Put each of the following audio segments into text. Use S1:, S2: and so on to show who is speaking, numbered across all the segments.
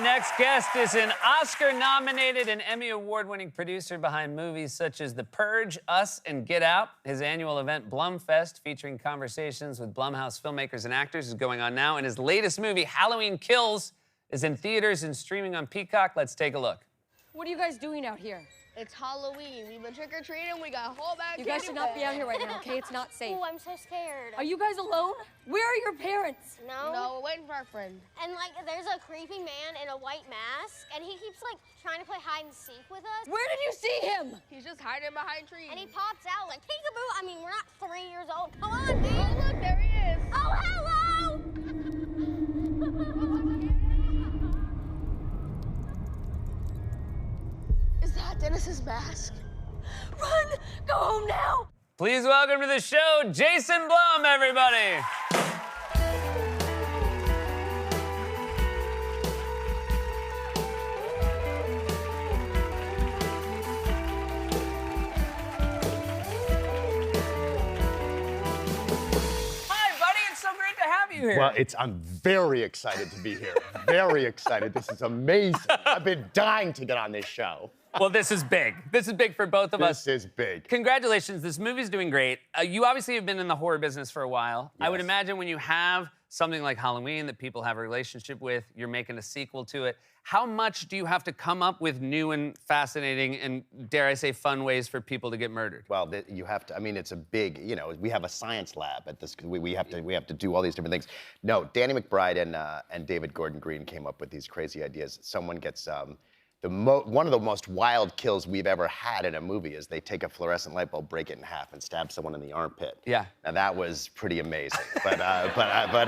S1: Our next guest is an Oscar-nominated and Emmy Award-winning producer behind movies such as The Purge, Us, and Get Out. His annual event, Blumfest, featuring conversations with Blumhouse filmmakers and actors, is going on now. And his latest movie, Halloween Kills, is in theaters and streaming on Peacock. Let's take a look.
S2: What are you guys doing out here?
S3: It's Halloween. We've been trick-or-treating. We got a whole bag of
S2: You guys should not be out here right now, okay? It's not safe.
S4: Oh, I'm so scared.
S2: Are you guys alone? Where are your parents?
S3: No, we're waiting for our friend.
S4: And, like, there's a creepy man in a white mask, and he keeps, like, trying to play hide and seek with us.
S2: Where did you see him?
S3: He's just hiding behind trees.
S4: And he pops out like, peekaboo. I mean, we're not 3 years old. Come on, man.
S3: Oh, look, there he is.
S4: Oh, hello!
S3: Is that Dennis's mask?
S2: Run! Go home now!
S1: Please welcome to the show, Jason Blum, everybody. Here.
S5: Well, I'm very excited to be here. Very excited. This is amazing. I've been dying to get on this show.
S1: Well, this is big. This is big for both of us.
S5: This is big.
S1: Congratulations. This movie's doing great. You obviously have been in the horror business for a while.
S5: Yes.
S1: I would imagine when you have something like Halloween that people have a relationship with, you're making a sequel to it. How much do you have to come up with new and fascinating and, dare I say, fun ways for people to get murdered?
S5: Well, you have to. I mean, it's a big. You know, we have a science lab at this. We have to do all these different things. No, Danny McBride and David Gordon Green came up with these crazy ideas. Someone gets one of the most wild kills we've ever had in a movie is they take a fluorescent light bulb, break it in half, and stab someone in the armpit.
S1: Yeah.
S5: Now that was pretty amazing. But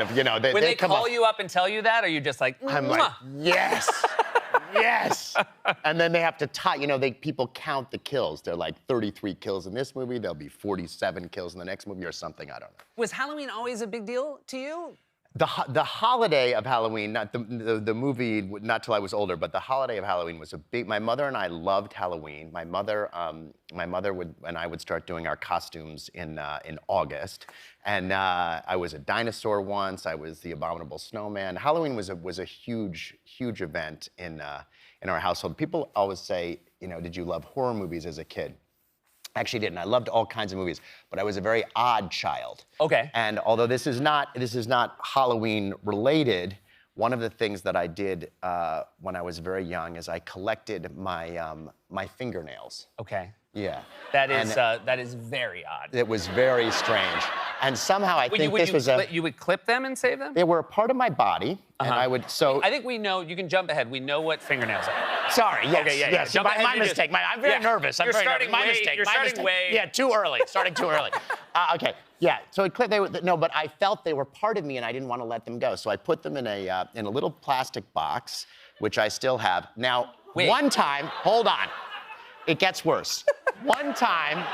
S5: if, you know,
S1: when they call you up and tell you that, are you just like?
S5: I'm like, yes. Yes! And then they have to tie, you know, people count the kills. They're like 33 kills in this movie, there'll be 47 kills in the next movie or something, I don't know.
S1: Was Halloween always a big deal to you?
S5: The holiday of Halloween, not the movie, not till I was older, but the holiday of Halloween was a big, my mother and I loved Halloween. My mother and I would start doing our costumes in August. And I was a dinosaur once, I was the Abominable Snowman. Halloween was a huge, huge event in our household. People always say, you know, did you love horror movies as a kid? Actually didn't. I loved all kinds of movies, but I was a very odd child.
S1: Okay.
S5: And although this is not Halloween related, one of the things that I did when I was very young is I collected my fingernails.
S1: Okay.
S5: Yeah.
S1: That is very odd.
S5: It was very strange. And somehow
S1: You would clip them and save them?
S5: They were a part of my body, and I would,
S1: I think we know, you can jump ahead. We know what fingernails are.
S5: Sorry, yes,
S1: okay,
S5: yes.
S1: Jump ahead,
S5: my mistake. I'm very nervous. I'm very nervous. My mistake.
S1: You're starting way.
S5: Yeah, too early. Starting too early. Okay. Yeah. So but I felt they were part of me, and I didn't want to let them go. So I put them in a little plastic box, which I still have. Now, one time, hold on, it gets worse. One time,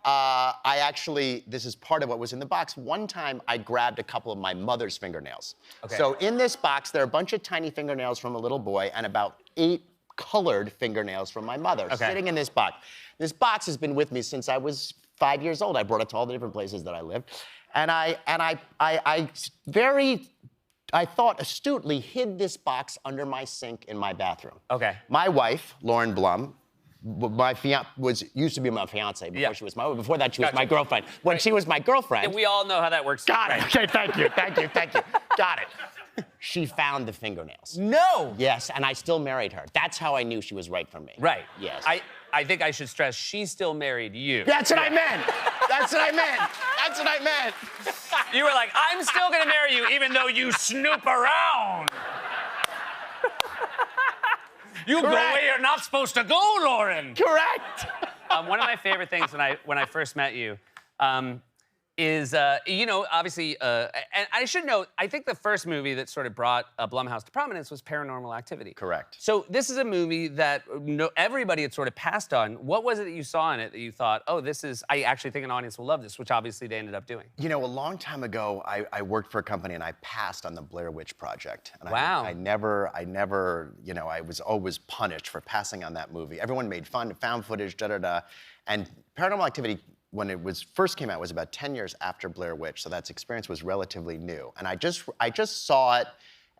S5: I actually, this is part of what was in the box. One time, I grabbed a couple of my mother's fingernails.
S1: Okay.
S5: So in this box, there are a bunch of tiny fingernails from a little boy and about 8 colored fingernails from my mother sitting in this box. This box has been with me since I was 5 years old. I brought it to all the different places that I lived. And I thought astutely hid this box under my sink in my bathroom.
S1: Okay.
S5: My wife, Lauren Blum, used to be my fiance before that she was my girlfriend. When she was my girlfriend.
S1: And we all know how that works.
S5: Got it. Okay, thank you. Got it. She found the fingernails.
S1: No.
S5: Yes, and I still married her. That's how I knew she was right for me.
S1: Right.
S5: Yes.
S1: I think I should stress she still married you.
S5: That's what I meant. That's what I meant.
S1: You were like, I'm still gonna marry you even though you snoop around. You go where you're not supposed to go, Lauren.
S5: Correct.
S1: One of my favorite things when I first met you is, you know, obviously, and I should note, I think the first movie that sort of brought Blumhouse to prominence was Paranormal Activity.
S5: Correct.
S1: So this is a movie that everybody had sort of passed on. What was it that you saw in it that you thought, oh, I actually think an audience will love this, which obviously they ended up doing?
S5: You know, a long time ago, I worked for a company and I passed on the Blair Witch Project. And
S1: wow.
S5: I never, you know, I was always punished for passing on that movie. Everyone made fun, found footage, da-da-da. And Paranormal Activity, when it first came out, was about 10 years after Blair Witch, so that experience was relatively new. And I just saw it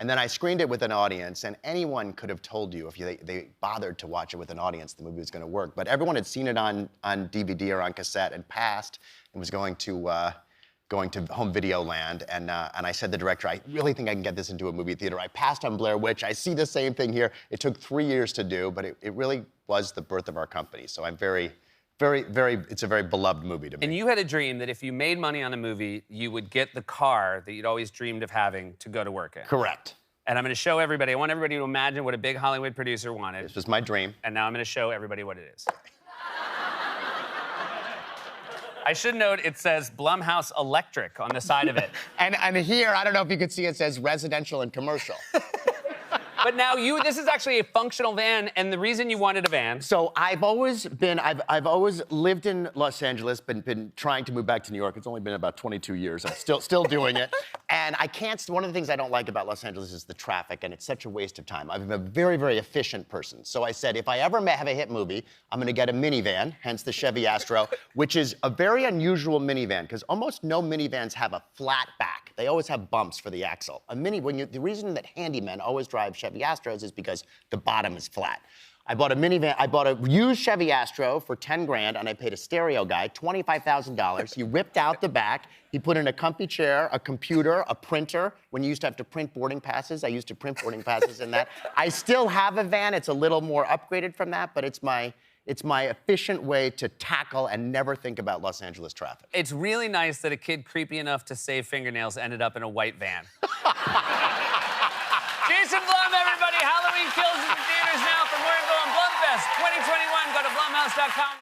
S5: And then I screened it with an audience, and anyone could have told you if they bothered to watch it with an audience, the movie was going to work. But everyone had seen it on DVD or on cassette and passed, and was going to home video land. And I said to the director, I really think I can get this into a movie theater. I passed on Blair Witch. I see the same thing here. It took 3 years to do, but it really was the birth of our company. So I'm very, it's a very beloved movie to me.
S1: And you had a dream that if you made money on a movie, you would get the car that you'd always dreamed of having to go to work in.
S5: Correct.
S1: And I'm going to show everybody. I want everybody to imagine what a big Hollywood producer wanted.
S5: This was my dream.
S1: And now I'm going to show everybody what it is. I should note it says Blumhouse Electric on the side of it.
S5: and here, I don't know if you could see, it says residential and commercial.
S1: But now this is actually a functional van, and the reason you wanted a van.
S5: So I've always lived in Los Angeles, been trying to move back to New York. It's only been about 22 years. I'm still doing it. And one of the things I don't like about Los Angeles is the traffic, and it's such a waste of time. I'm a very, very efficient person. So I said, if I ever have a hit movie, I'm gonna get a minivan, hence the Chevy Astro, which is a very unusual minivan, because almost no minivans have a flat back. They always have bumps for the axle. The reason that handymen always drive Chevy Astros is because the bottom is flat. I bought a minivan. I bought a used Chevy Astro for 10 grand, and I paid a stereo guy $25,000. He ripped out the back. He put in a comfy chair, a computer, a printer. When you used to have to print boarding passes, I used to print boarding passes in that. I still have a van. It's a little more upgraded from that, but it's my efficient way to tackle and never think about Los Angeles traffic.
S1: It's really nice that a kid creepy enough to save fingernails ended up in a white van. Jason Blum, everybody. Halloween Kills in the theaters now. For more info on Blumfest 2021, go to blumhouse.com.